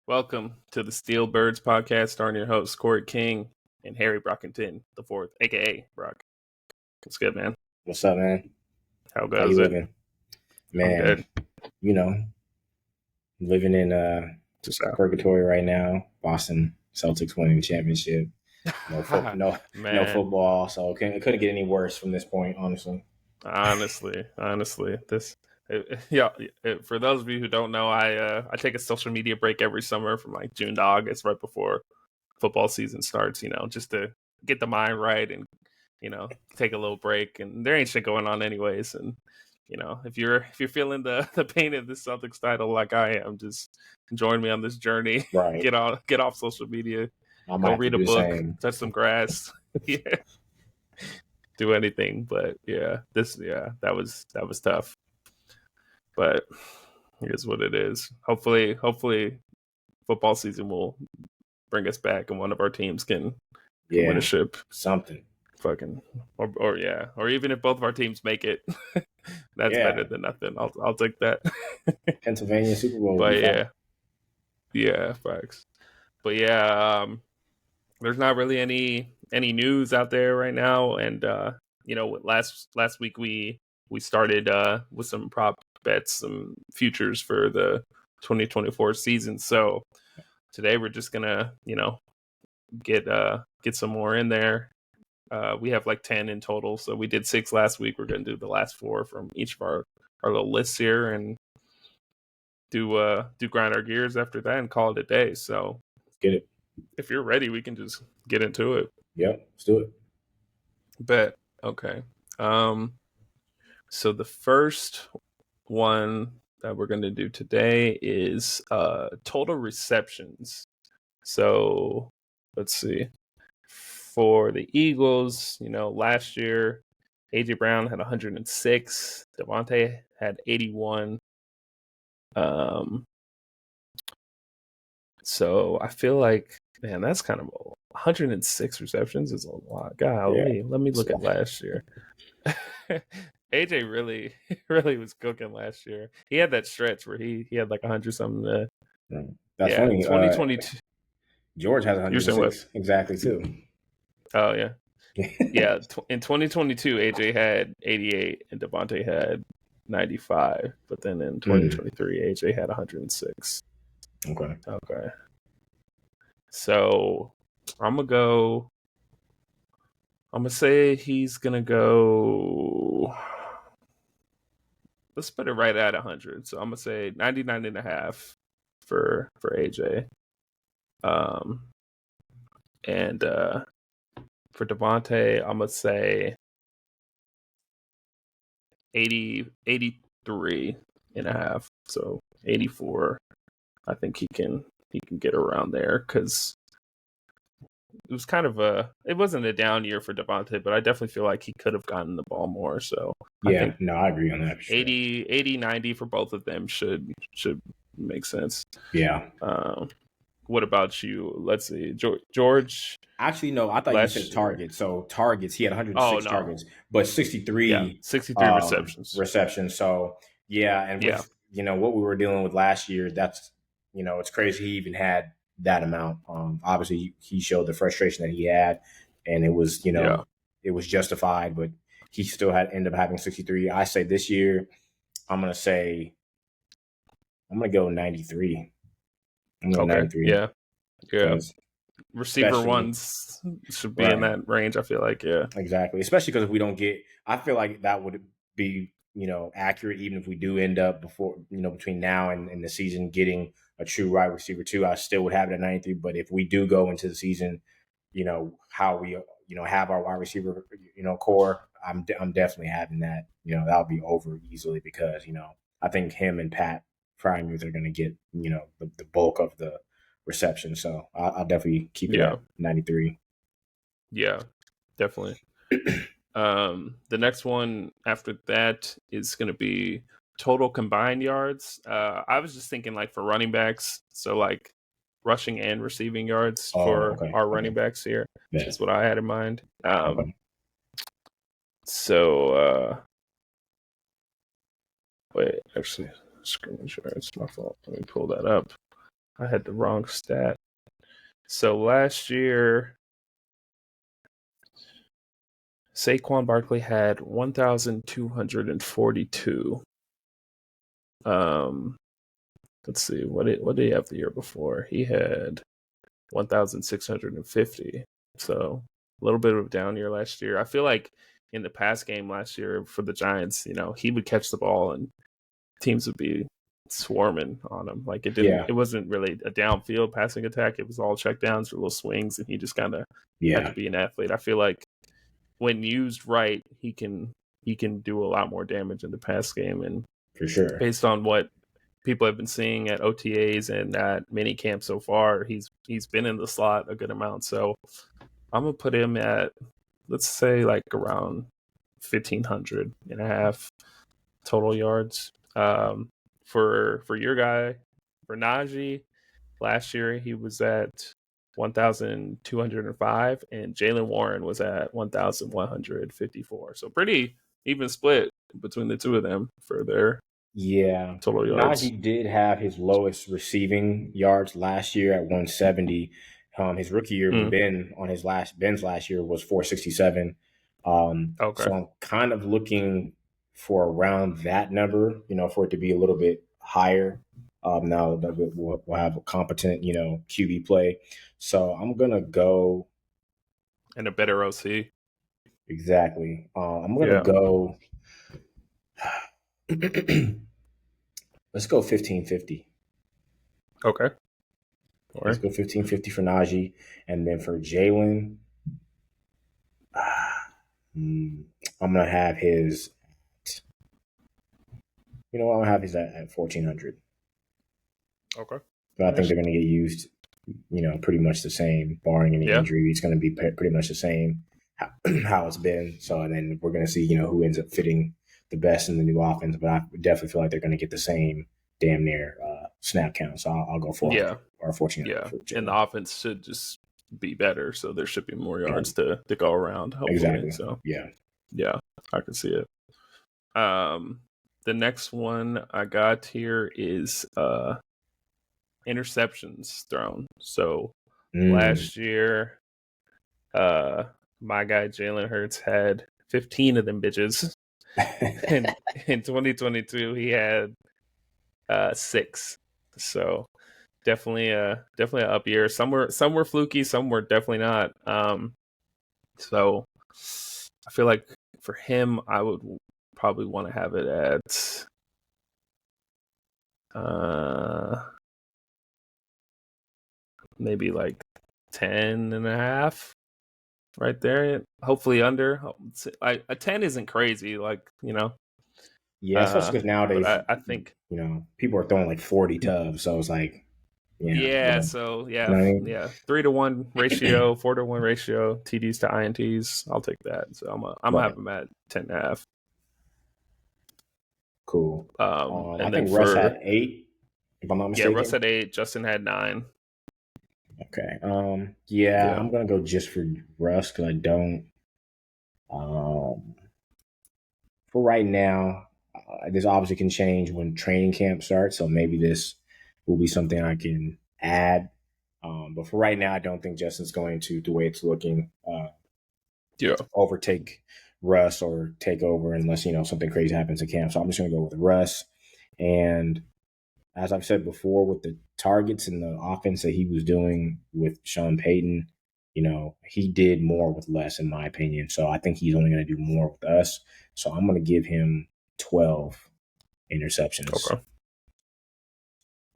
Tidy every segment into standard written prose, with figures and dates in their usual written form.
Welcome to the Steel Birds podcast, starring your hosts Corey King and Harry Brockington the fourth, aka Brock. What's good, man? What's up, man? How How goes you it? living? I'm Man, good. living in Just out. purgatory right now. Boston Celtics winning the championship. No Man, football, so it couldn't get any worse from this point, honestly. honestly, yeah. For those of you who don't know, I take a social media break every summer from like June to August, right before football season starts. Just to get the mind right and take a little break. And there ain't shit going on anyways. And if you're feeling the pain of this Celtics title like I am, just join me on this journey. Right. Get off social media, I might go have to read a do the book, same. touch some grass. Yeah, do anything. But yeah, that was tough. But here's what it is. Hopefully football season will bring us back and one of our teams can win a ship. Something. Fucking or even if both of our teams make it, that's better than nothing. I'll take that. Pennsylvania Super Bowl would But be fun. facts. But yeah, there's not really any news out there right now. And last week we started with some prop bets, some futures for the 2024 season. So today we're just gonna get some more in there. We have like 10 in total, so we did 6 last week. We're gonna do the last 4 from each of our little lists here, and do grind our gears after that and call it a day. So Get it. if you're ready, we can just get into it. Yep, let's do it. Bet. Okay. So the first one that we're gonna do today is total receptions. So let's see. For the Eagles, last year AJ Brown had 106, Devontae had 81. So I feel like, man, that's kind of 106 receptions is a lot. Golly, let me look at last year. AJ really was cooking last year. He had that stretch where he had like 100 something. That's funny. 2022. George has You're saying 106 exactly too. Oh yeah. Yeah, in 2022, AJ had 88 and Devontae had 95, but then in 2023, AJ had 106. Okay. So I'm gonna say he's gonna go. Let's put it right at 100. So I'm gonna say 99 and a half for AJ. And for Devontae, I'm gonna say 83 and a half. So 84. I think he can get around there because it was kind of it wasn't a down year for Devontae, but I definitely feel like he could have gotten the ball more. So I agree on that. For sure. 80, 90 for both of them should make sense. Yeah. What about you? Let's see, George. Actually, no, I thought you said targets. So targets, he had 106 targets, but 63, 63 receptions. So with what we were dealing with last year, that's it's crazy he even had that amount. Obviously he showed the frustration that he had, and it was it was justified, but he still ended up having 63. I say this year, I'm gonna go 93. I'm going 93. Yeah. Receiver ones should be in that range, I feel like. Exactly, especially because if we don't get, I feel like that would be accurate even if we do end up before between now and the season getting a true wide receiver too. I still would have it at 93, but if we do go into the season how we have our wide receiver core, I'm definitely having that. That'll be over easily because I think him and Pat Frymuth are going to get the bulk of the reception. So I'll definitely keep it at 93. Yeah, definitely. The next one after that is going to be total combined yards. I was just thinking like for running backs, so like rushing and receiving yards for our running backs here. Yeah. Is what I had in mind. So wait, actually, screen share. It's my fault. Let me pull that up. I had the wrong stat. So last year, Saquon Barkley had 1,242. Um, let's see, what did he have the year before? He had 1,650. So a little bit of a down year last year. I feel like in the pass game last year for the Giants, he would catch the ball and teams would be swarming on him. Like Yeah, it wasn't really a downfield passing attack. It was all checkdowns or little swings, and he just kind of had to yeah, be an athlete. I feel like when used right, he can do a lot more damage in the pass game. And for sure. based on what people have been seeing at OTAs and at mini camp so far, he's been in the slot a good amount. So I'm gonna put him at, let's say, like around 1,500 and a half total yards. For your guy, for Najee, last year he was at 1,205, and Jalen Warren was at 1,154. So pretty even split between the two of them for their Yeah. total yards. Najee did have his lowest receiving yards last year at 170. His rookie year, Mm, Ben's last year was 467. okay. So I'm kind of looking for around that number, for it to be a little bit higher. Now that we'll have a competent, QB play. So I'm gonna go And a better OC. exactly. I'm gonna Yeah. go. Let's go 1550. Okay. Let's Or go 1550 for Najee. And then for Jalen, I'm going to have his, I'm going to have his at 1400. okay. But I think Nice. they're going to get used, pretty much the same, barring any Yeah. injury. It's going to be pretty much the same how it's been. So, and then we're going to see, who ends up fitting the best in the new offense. But I definitely feel like they're going to get the same damn near snap count. So I'll go 400 Yeah. or 1400 Yeah. for And the Jalen. offense should just be better, so there should be more Yeah, yards to go around, hopefully. exactly. So Yeah. yeah, I can see it. Um, the next one I got here is interceptions thrown. So Mm. last year, uh, my guy Jalen Hurts had 15 of them bitches, and in 2022 he had 6. So definitely a up year. Some were fluky, some were definitely not. So I feel like for him, I would probably want to have it at maybe like 10 and a half right there. Hopefully under. A 10 isn't crazy, Yeah, especially because but nowadays, I think people are throwing like 40 tubs. So it's like, yeah, yeah. well, So you know what I mean? yeah, 3-to-1 ratio, 4-to-1 ratio, TDs to INTs. I'll take that. So I'm gonna Right. have him at 10.5. Cool. I And then think Russ had for 8, if I'm not yeah, Russ mistaken. had 8, Justin had 9. Okay. Yeah, Yeah, I'm gonna go just for Russ because I don't. Um, for right now, this obviously can change when training camp starts. So maybe this will be something I can add. But for right now, I don't think Justin's going to, the way it's looking, yeah, overtake Russ or take over unless, something crazy happens in camp. So I'm just going to go with Russ. And as I've said before, with the targets and the offense that he was doing with Sean Payton, he did more with less, in my opinion. So I think he's only going to do more with us. So I'm going to give him 12 interceptions. okay.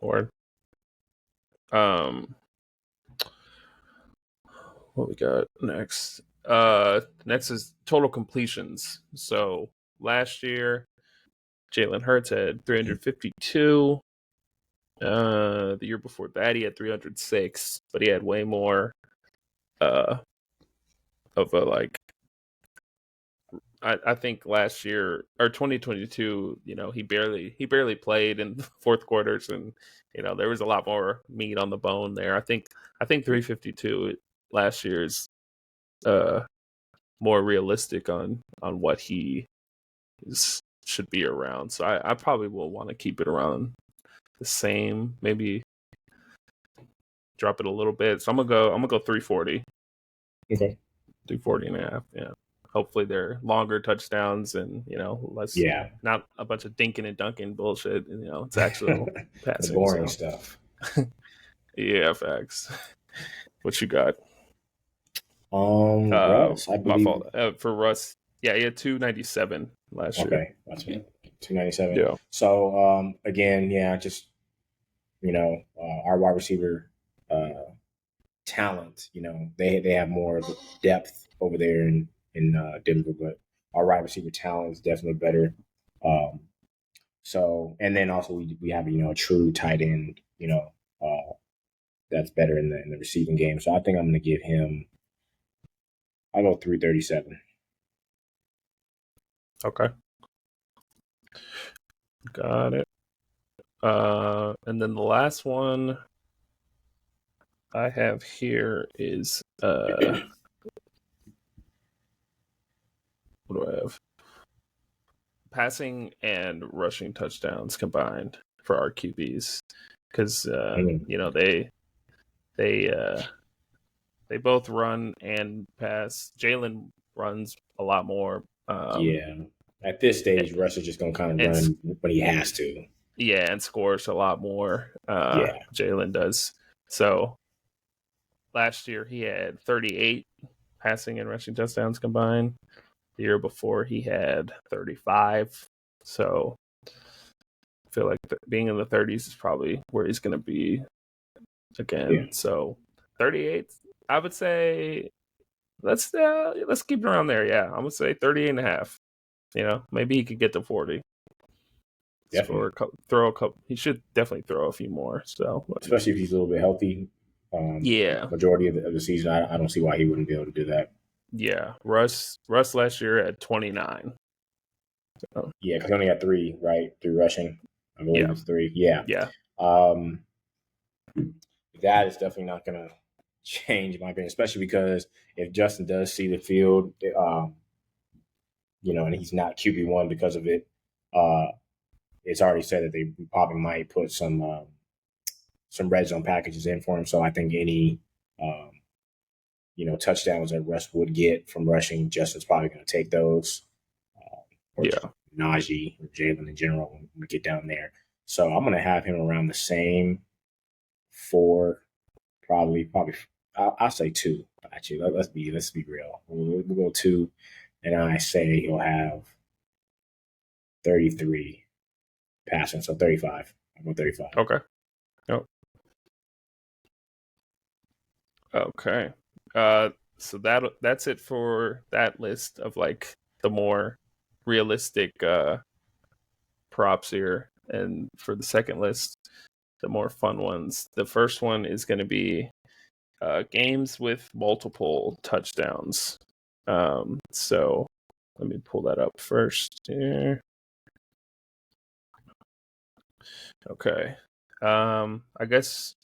Or um, what we got next? Next is total completions. So last year, Jalen Hurts had 352. The year before that, he had 306, but he had way more uh of a I think last year or 2022, he barely played in the fourth quarters, and there was a lot more meat on the bone there. I think 352 last year is uh more realistic on what he should be around. So I probably will want to keep it around the same, maybe drop it a little bit. So I'm gonna go 340. Okay. 240.5. Yeah. Hopefully they're longer touchdowns and less, Yeah. not a bunch of dinking and dunking bullshit. It's actual The passing. boring So stuff. yeah, facts. What you got? Russ, I My believe. fault. For Russ, yeah, he had 297 last year. Okay, that's right. 297. Yeah. So again, yeah, just our wide receiver talent. They have more of a depth over there in Denver, but our wide receiver talent is definitely better. Um, so and then also we have a true tight end. That's better in the receiving game. So I think I'm going to give him. I'll go 337. Okay. Got it. And then the last one I have here is what do I have? Passing and rushing touchdowns combined for our QBs, because they they both run and pass. Jalen runs a lot more. Yeah. At this stage, Russ is just going to kind of And run when he has to. yeah, and scores a lot more. Yeah. Jalen does. So last year he had 38 passing and rushing touchdowns combined. The year before he had 35. So I feel like being in the 30s is probably where he's going to be again. Yeah. So 38, I would say let's keep it around there. Yeah, I'm gonna say 38 and a half. Maybe he could get to 40. Definitely. Throw a couple. He should definitely throw a few more. So Especially if he's a little bit healthy. yeah, Majority of the season, I don't see why he wouldn't be able to do that. yeah. Russ last year at 29. So, Yeah, because he only had three, right? Three rushing. I believe yeah, it's three. Yeah. yeah, Um, that is definitely not going to change, in my opinion, especially because if Justin does see the field, and he's not QB1 because of it, it's already said that they probably might put some red zone packages in for him. So I think any um, touchdowns that Russ would get from rushing, Justin's probably going to take those, or just yeah. Najee or Jalen in general when we get down there. So I'm going to have him around the same four, probably. I'll say two. Actually, let's be real. We'll go two, and I say he'll have 33 passing, so 35. I'm going 35. Okay. Oh, okay. So that's it for that list of like the more realistic props here, and for the second list, the more fun ones. The first one is going to be games with multiple touchdowns. So let me pull that up first here. Okay. I guess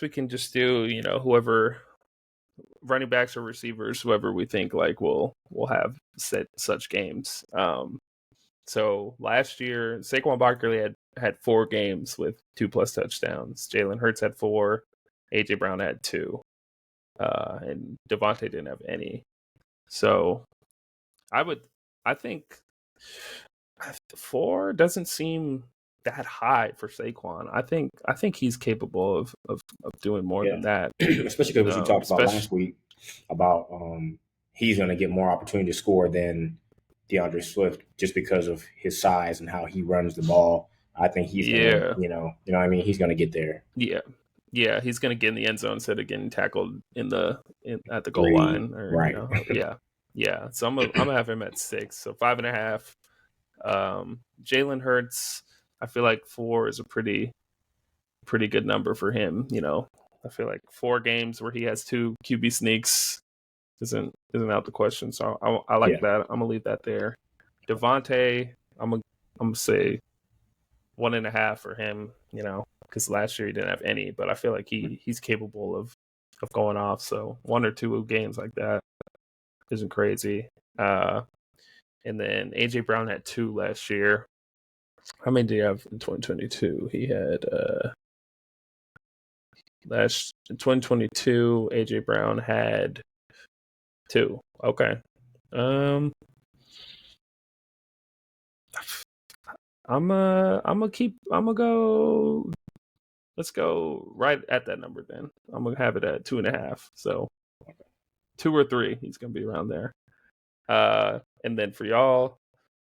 we can just do, whoever running backs or receivers, whoever we think like will have set such games. So last year, Saquon Barkley had 4 games with 2+ touchdowns. Jalen Hurts had 4. AJ Brown had 2. And Devontae didn't have any. So I think 4 doesn't seem that high for Saquon. I think he's capable of doing more Yeah, than that. especially because what you talked about Especially last week about he's going to get more opportunity to score than DeAndre Swift just because of his size and how he runs the ball. I think he's going to, yeah, what I mean, he's going to get there. yeah, he's gonna get in the end zone instead of getting tackled at the goal Greedy, line, or right? yeah. So I'm gonna have him at 6, so 5.5. Jalen Hurts, I feel like 4 is a pretty good number for him. I feel like 4 games where he has 2 QB sneaks isn't out the question. So I like Yeah, that. I'm gonna leave that there. Devontae, I'm gonna say 1.5 for him. Because last year he didn't have any, but I feel like he's capable of going off. So 1 or 2 games like that isn't crazy. And then AJ Brown had 2 last year. How many did he have in 2022? He had Last in 2022, AJ Brown had 2. Okay. Um, I'm gonna go. Let's go right at that number then. I'm gonna have it at 2.5. So 2 or 3, he's gonna be around there. And then for y'all,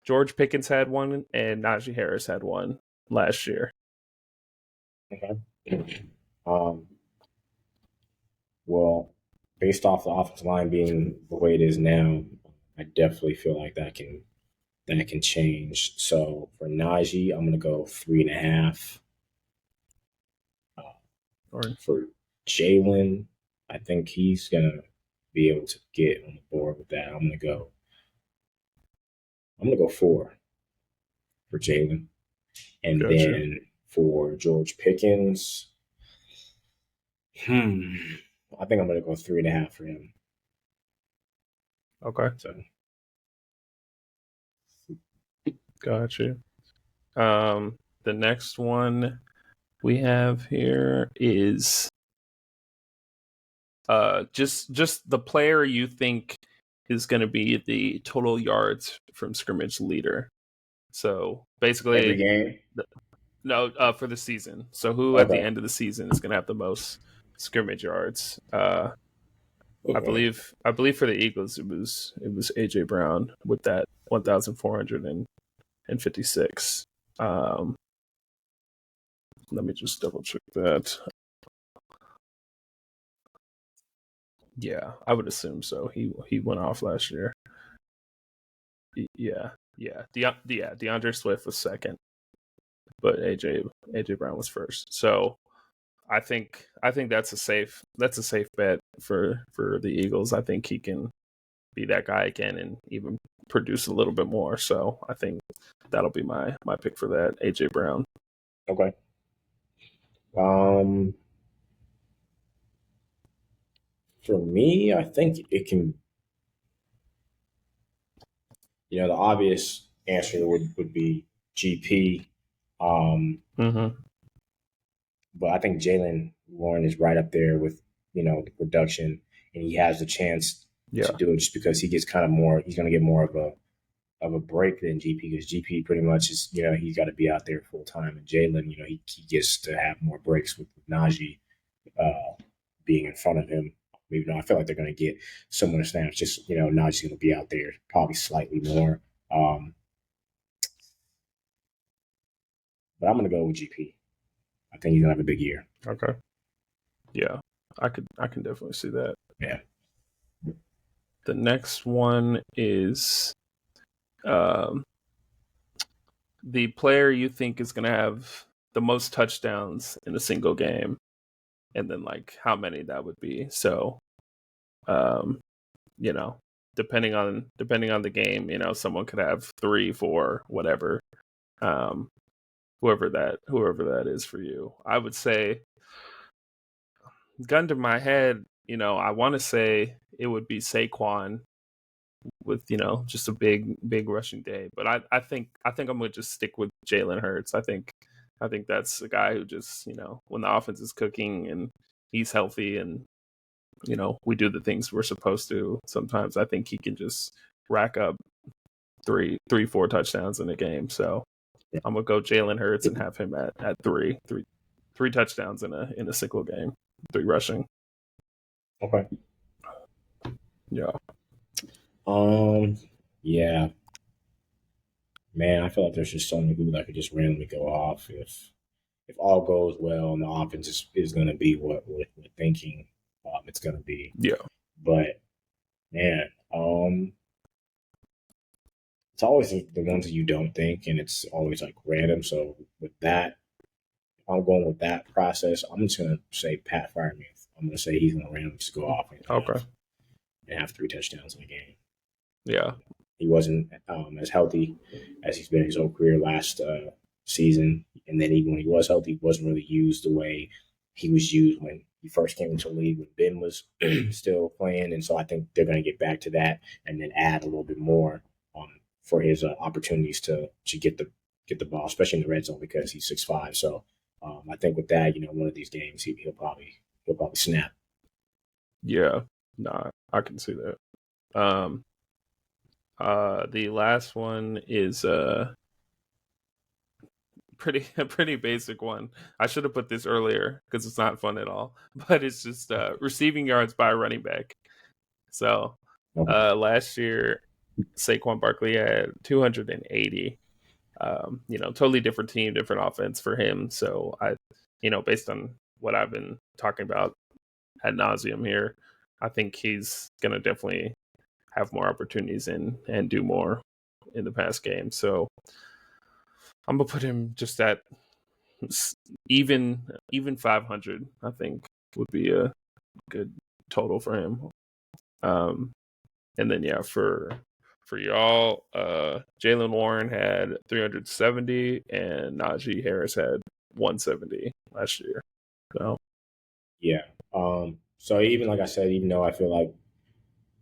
George Pickens had 1 and Najee Harris had 1 last year. Okay. Well, based off the offensive line being the way it is now, I definitely feel like that can change. So for Najee, I'm gonna go 3.5. Or For Jalen, I think he's gonna be able to get on the board with that. I'm gonna go 4 for Jalen, and gotcha. then for George Pickens, I think I'm gonna go 3.5 for him. Okay, So gotcha. The next one we have here is just the player you think is going to be the total yards from scrimmage leader. So every basically, game, no, for the season. So who at the okay, end of the season is going to have the most scrimmage yards? I okay, believe for the Eagles it was AJ Brown with that 1,456. Let me just double check that. Yeah, I would assume so. He went off last year. Yeah, yeah. DeAndre Swift was second, but AJ Brown was first. So I think that's a safe bet for the Eagles. I think he can be that guy again and even produce a little bit more. So I think that'll be my pick for that. AJ Brown. okay. Um, for me, I think it can. The obvious answer would be GP. Mm-hmm. But I think Jalen Warren is right up there with the production, and he has the chance to Yeah. do it just because he gets kind of more. He's going to get more of a break than GP because GP pretty much is he's got to be out there full time, and Jalen he gets to have more breaks with Najee being in front of him. Even though I feel like they're going to get similar snaps, just Najee's going to be out there probably slightly more. Um, but I'm going to go with GP. I think he's going to have a big year. Okay. Yeah. I can definitely see that. Yeah. The next one is um, the player you think is going to have the most touchdowns in a single game, and then like how many that would be. So, um, you know, depending on the game, someone could have 3, 4, whatever. Um, whoever that is for you, I would say, gun to my head, I want to say it would be Saquon with just a big rushing day. But I think I'm gonna just stick with Jalen Hurts. I think that's a guy who just when the offense is cooking and he's healthy and we do the things we're supposed to. Sometimes I think he can just rack up 4 touchdowns in a game. So I'm gonna go Jalen Hurts and have him at three touchdowns in a single game, 3 rushing. Okay. Yeah. Yeah, man, I feel like there's just so many people that could just randomly go off if all goes well and the offense is going to be what we're thinking it's going to be. Yeah. But man, it's always the ones that you don't think, and it's always like random. So with that, if I'm going with that process, I'm just going to say Pat Freiermuth. I'm going to say he's going to randomly just go off Okay. and have 3 touchdowns in a game. Yeah. He wasn't as healthy as he's been his whole career last season, and then even when he was healthy, he wasn't really used the way he was used when he first came into the league when Ben was still playing. And so I think they're going to get back to that and then add a little bit more for his opportunities to get the ball, especially in the red zone because he's 6'5". So I think with that, one of these games he'll probably he'll probably snap. Yeah, nah, I can see that. Um, the last one is pretty a pretty basic one. I should have put this earlier because it's not fun at all. But it's just receiving yards by a running back. So Okay. last year, Saquon Barkley had 280. Totally different team, different offense for him. So based on what I've been talking about ad nauseum here, I think he's gonna definitely have more opportunities and do more in the past game. So I'm gonna put him just at even 500. I think would be a good total for him. And then for y'all, Jalen Warren had 370 and Najee Harris had 170 last year. So Yeah. So even like I said, even though I feel like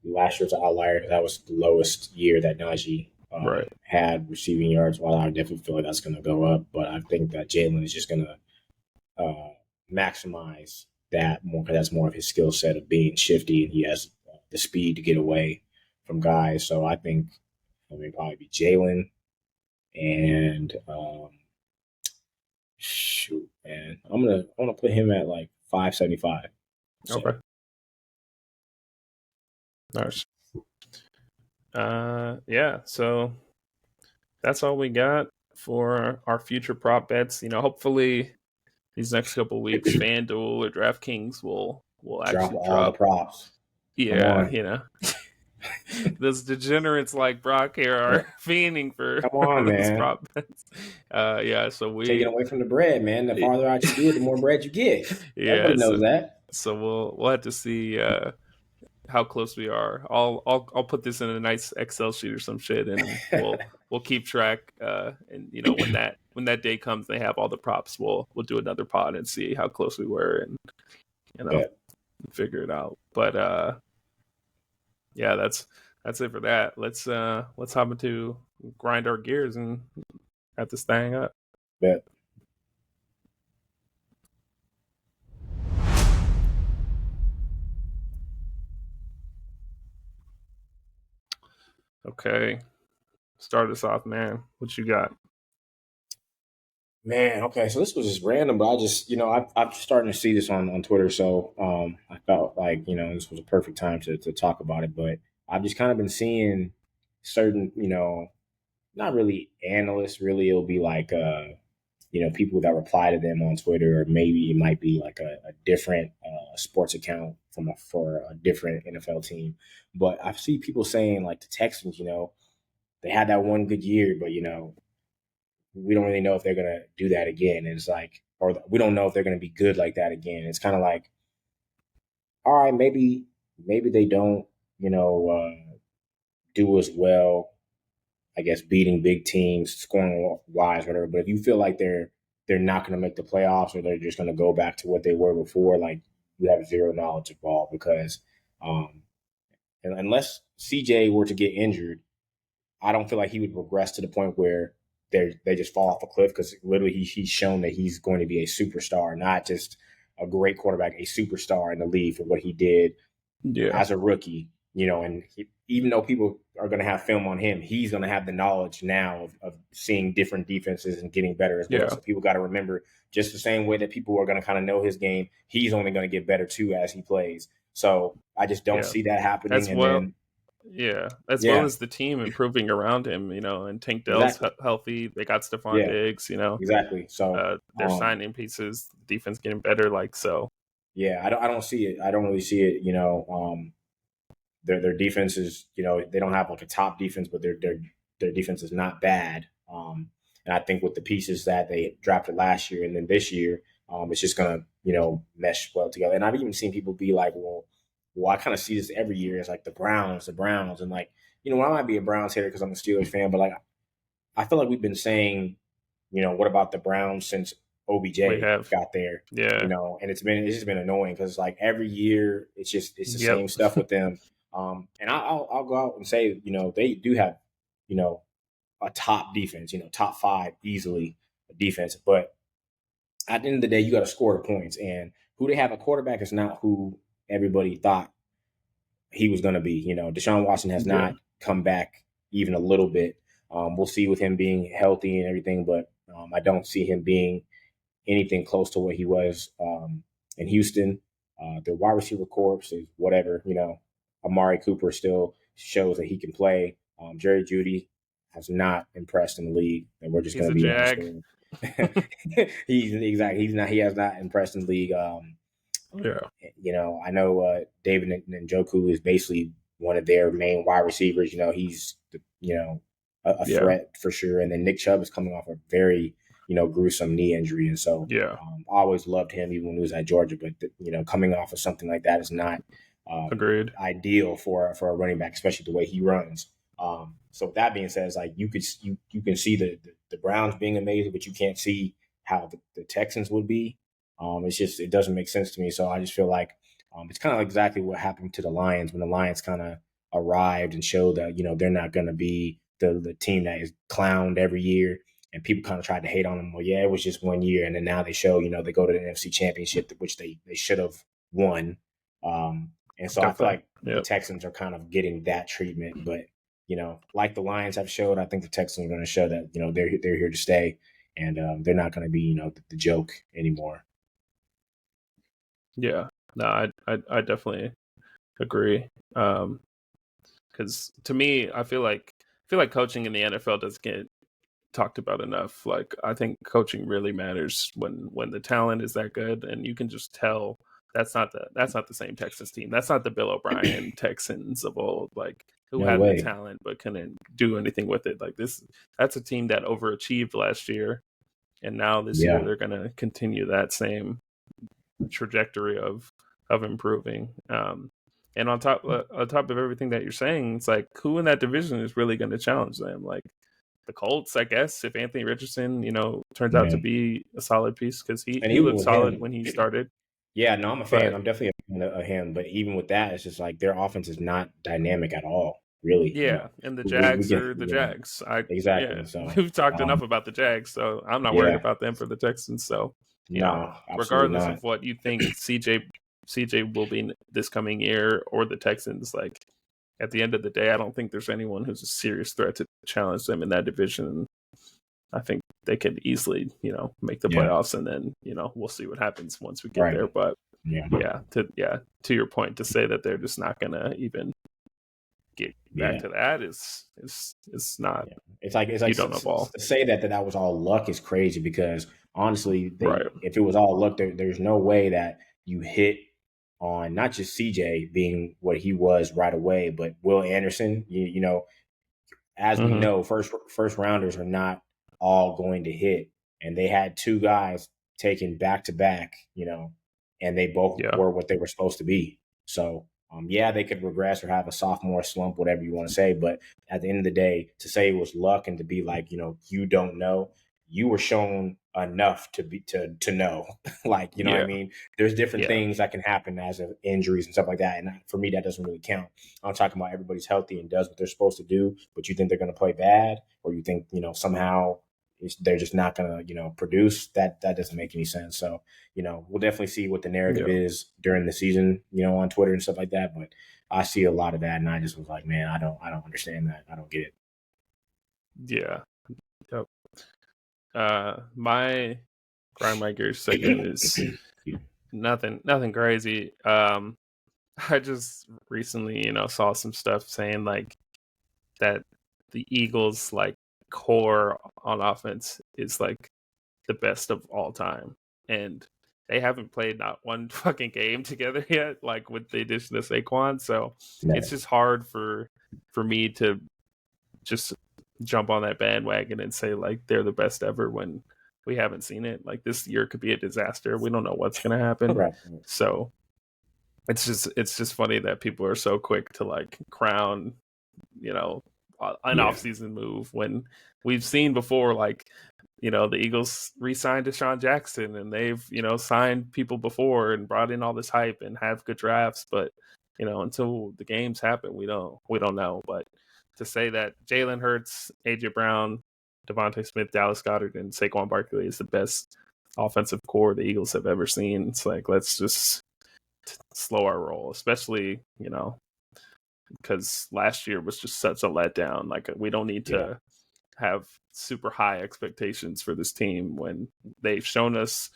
last year's an outlier because that was the lowest year that Najee right, had receiving yards, while I definitely feel like that's going to go up. But I think that Jalen is just going to maximize that more because that's more of his skill set of being shifty and he has the speed to get away from guys. So I think probably be Jalen and shoot, man, I'm gonna put him at like 575. So okay, nice. Yeah, so that's all we got for our future prop bets. Hopefully these next couple of weeks, FanDuel or DraftKings will drop actually all the drop. props. Come Yeah, on. those degenerates like Brock here Yeah. are fiending for Come on, those man. prop bets. Yeah, so Taking we, away from the bread, man. The farther out you do it, the more bread you get. Everybody yeah, knows that. so we'll have to see how close we are. I'll put this in a nice Excel sheet or some shit, and we'll keep track. And when that day comes, they have all the props. We'll do another pod and see how close we were, and you know Yeah. figure it out. But yeah, that's it for that. Let's hop into grind our gears and have this thing up. Yeah. Okay, start us off, man. What you got? Man, okay, so this was just random, but I just, I'm starting to see this on Twitter, so I felt like, this was a perfect time to talk about it. But I've just kind of been seeing certain, not really analysts, really, it'll be like, people that reply to them on Twitter, or maybe it might be like a different sports account for a different NFL team. But I see people saying like the Texans, they had that one good year, but we don't really know if they're gonna do that again. And it's like, or we don't know if they're gonna be good like that again. It's kind of like, all right, maybe they don't, do as well. I guess beating big teams, scoring wise, whatever. But if you feel like they're not going to make the playoffs or they're just going to go back to what they were before, like you have zero knowledge of ball because and unless CJ were to get injured, I don't feel like he would progress to the point where they just fall off a cliff because literally he's shown that he's going to be a superstar, not just a great quarterback, a superstar in the league for what he did Yeah, as a rookie. And even though people are going to have film on him, he's going to have the knowledge now of seeing different defenses and getting better as well. yeah, So people got to remember, just the same way that people are going to kind of know his game, he's only going to get better too as he plays. So I just don't yeah. see that happening. As And well, then, yeah, as well yeah, as the team improving around him. And Tank Dell's exactly. healthy. They got Stephon Yeah, Diggs. exactly. So, They're signing pieces. Defense getting better. Like so. yeah, I don't see it. I don't really see it. Their defense is, they don't have like a top defense, but their defense is not bad. And I think with the pieces that they drafted last year and then this year, it's just gonna mesh well together. And I've even seen people be like, well, I kind of see this every year. It's like the Browns, and like I might be a Browns hater because I'm a Steelers fan, but like I feel like we've been saying, what about the Browns since We OBJ have, got there, yeah, and it's just been annoying because like every year it's the yep, same stuff with them. And I'll go out and say, they do have, you know, a top defense, top five easily defense, but at the end of the day, you got to score the points. And who they have at quarterback is not who everybody thought he was going to be. Deshaun Watson has Yeah. not come back even a little bit. We'll see with him being healthy and everything, but I don't see him being anything close to what he was in Houston. The wide receiver corps is whatever. Amari Cooper still shows that he can play. Jerry Jeudy has not impressed in the league, and we're just He's going to a be honest jag. with him. He has not impressed in the league. Yeah. I know David Njoku is basically one of their main wide receivers. He's a Yeah. threat for sure. And then Nick Chubb is coming off a very gruesome knee injury, and so Yeah. I always loved him even when he was at Georgia. But coming off of something like that is not Agreed. ideal for a running back, especially the way he runs. So with that being said, it's like you can see the Browns being amazing, but you can't see how the Texans would be. It doesn't make sense to me. So I just feel like it's kind of exactly what happened to the Lions when the Lions kind of arrived and showed that they're not going to be the team that is clowned every year. And people kind of tried to hate on them. Well, yeah, it was just 1 year, and then now they show they go to the NFC Championship, which they should have won. And so I feel Definitely. like the Texans are kind of getting that treatment. But like the Lions have showed, I think the Texans are going to show that they're here to stay, and they're not going to be the joke anymore. Yeah. No, I definitely agree. Because to me, I feel like coaching in the NFL doesn't get talked about enough. Like, I think coaching really matters when the talent is that good, and you can just tell that's not the same Texas team. That's not the Bill O'Brien Texans of old, like, who No had the way. talent but couldn't do anything with it. Like, that's a team that overachieved last year, and now this year they're going to continue that same trajectory of improving. And on top of everything that you're saying, it's like, who in that division is really going to challenge them? Like the Colts, I guess, if Anthony Richardson, turns out to be a solid piece, because he even looked with solid him, when he started. yeah, no, I'm a fan. But I'm definitely a fan of him. But even with that, it's just like their offense is not dynamic at all. Really, yeah, and the we Jags can, are the Jags. exactly. So We've talked enough about the Jags, so I'm not worried yeah, about them for the Texans. So, no, absolutely regardless not. of what you think CJ will be this coming year, or the Texans, like, at the end of the day, I don't think there's anyone who's a serious threat to challenge them in that division. I think they could easily, make the playoffs, and then, we'll see what happens once we get there. But to your point, to say that they're just not gonna even get back to that is not. It's like you don't know ball. to say that was all luck is crazy, because honestly, Right. if it was all luck, there's no way that you hit on not just CJ being what he was right away, but Will Anderson. As we know, first rounders are not all going to hit, and they had two guys taken back to back, and they both were what they were supposed to be. So, they could regress or have a sophomore slump, whatever you want to say. But at the end of the day, to say it was luck and to be like, you don't know, you were shown enough to know. Like, what I mean? There's different things that can happen as of injuries and stuff like that. And for me, that doesn't really count. I'm talking about everybody's healthy and does what they're supposed to do, but you think they're going to play bad, or you think, somehow they're just not going to, produce. That doesn't make any sense. So, we'll definitely see what the narrative is during the season, on Twitter and stuff like that. But I see a lot of that, and I just was like, man, I don't understand that. I don't get it. Yeah. Yep. My grind my gears segment is nothing crazy. I just recently, saw some stuff saying like that the Eagles, like, core on offense is like the best of all time, and they haven't played not one fucking game together yet, like, with the addition of Saquon. So it's just hard for me to just jump on that bandwagon and say like they're the best ever when we haven't seen it. Like, this year could be a disaster. We don't know what's going to happen. Right. So it's just funny that people are so quick to like crown, an off-season move, when we've seen before, like, the Eagles re-signed Deshaun Jackson, and they've, signed people before and brought in all this hype and have good drafts, but until the games happen, we don't know. But to say that Jalen Hurts, AJ Brown, Devontae Smith, Dallas Goedert, and Saquon Barkley is the best offensive core the Eagles have ever seen. It's like, let's just slow our roll, especially, because last year was just such a letdown. Like, we don't need Yeah. to have super high expectations for this team when they've shown us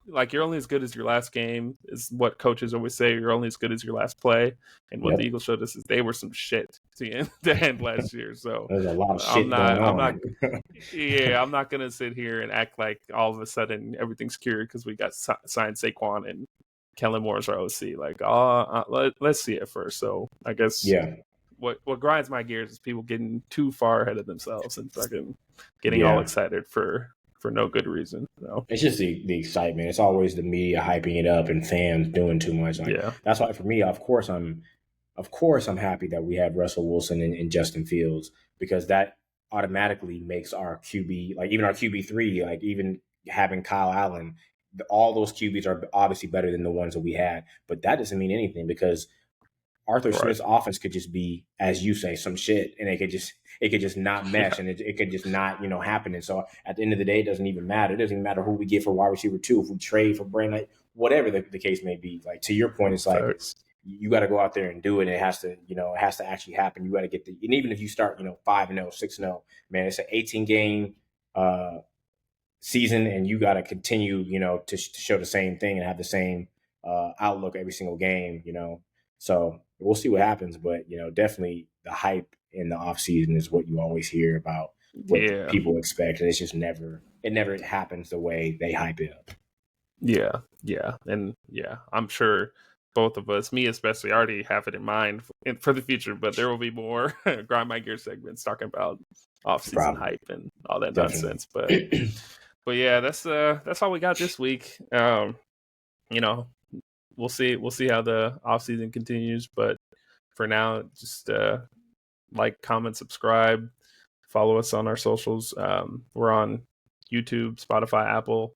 like, you're only as good as your last game is what coaches always say. You're only as good as your last play, and what the Yep. Eagles showed us is they were some shit to end last year. So There's a lot of I'm shit going not I'm on. not yeah, I'm not gonna sit here and act like all of a sudden everything's cured because we got signed Saquon and Kellen Moore's our OC. Like, let's see it first. So I guess Yeah. what grinds my gears is people getting too far ahead of themselves and fucking getting all Yeah. excited for no good reason. So It's just the excitement. It's always the media hyping it up and fans doing too much. Like yeah, that's why for me, of course I'm happy that we have Russell Wilson and Justin Fields, because that automatically makes our QB, like even our QB3, like even having Kyle Allen, all those QBs are obviously better than the ones that we had. But that doesn't mean anything because Arthur right, Smith's offense could just be, as you say, some shit, and it could just not mesh, yeah, and it could just not happen. And so at the end of the day, it doesn't even matter. It doesn't even matter who we get for wide receiver 2, if we trade for Brain, like whatever the case may be. Like to your point, it's like facts, you got to go out there and do it. And it has to actually happen. You got to get and even if you start 5-0, 6-0, man, it's an 18 game season, and you got to continue, to show the same thing and have the same outlook every single game. So we'll see what happens, but definitely the hype in the off season is what you always hear about, what yeah, people expect, and it's just never happens the way they hype it up. yeah, and yeah, I'm sure both of us, me especially, already have it in mind for the future. But there will be more grind my gear segments talking about off-season Probably, hype and all that definitely. nonsense. But yeah, that's all we got this week. You know, we'll see how the off season continues, but for now, just like, comment, subscribe, follow us on our socials. We're on YouTube, Spotify, Apple,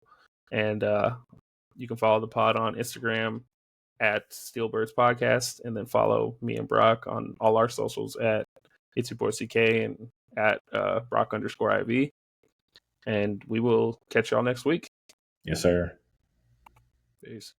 and you can follow the pod on Instagram at Steelbirds Podcast, and then follow me and Brock on all our socials at It's Your Boy CK and at Brock_IV. And we will catch y'all next week. Yes, sir. Peace.